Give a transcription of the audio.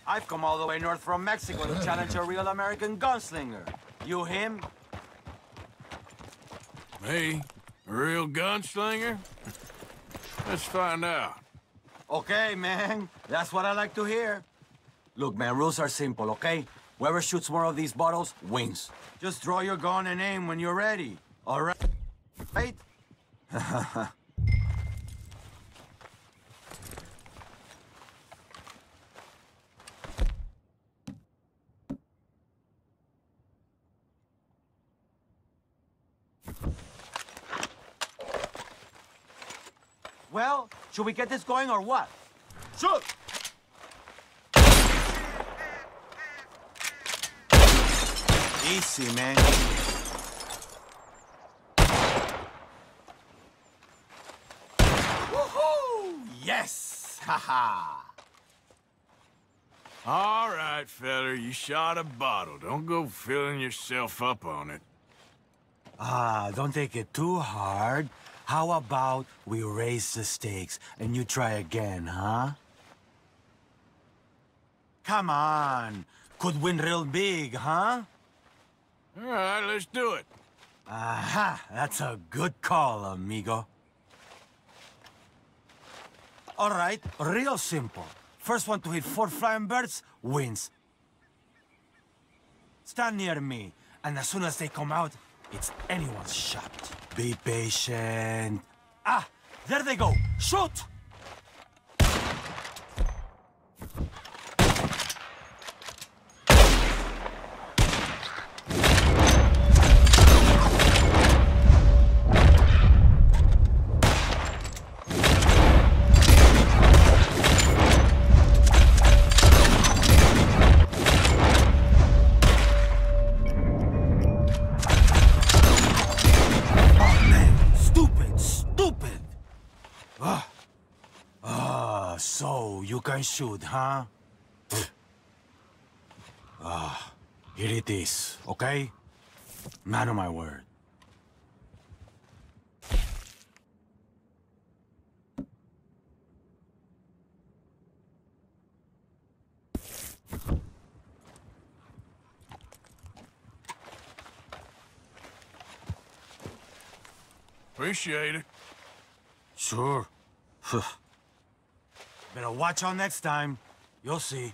I've come all the way north from Mexico to challenge a real American gunslinger. You him? Me? A real gunslinger? Let's find out. Okay, man. That's what I like to hear. Look, man, rules are simple, okay? Whoever shoots more of these bottles wins. Just draw your gun and aim when you're ready. All right? Right? Well, should we get this going or what? Shoot! Easy, man. Woohoo! Yes! Haha! All right, feller, you shot a bottle. Don't go filling yourself up on it. Don't take it too hard. How about we raise the stakes and you try again, huh? Come on. Could win real big, huh? All right, let's do it. Aha! That's a good call, amigo. All right, real simple. First one to hit 4 flying birds wins. Stand near me, and as soon as they come out, it's anyone's shot. Be patient. Ah, there they go. Shoot! So, you can shoot, huh? Here it is, okay? Man of my word. Appreciate it. Sure. Better watch out next time. You'll see.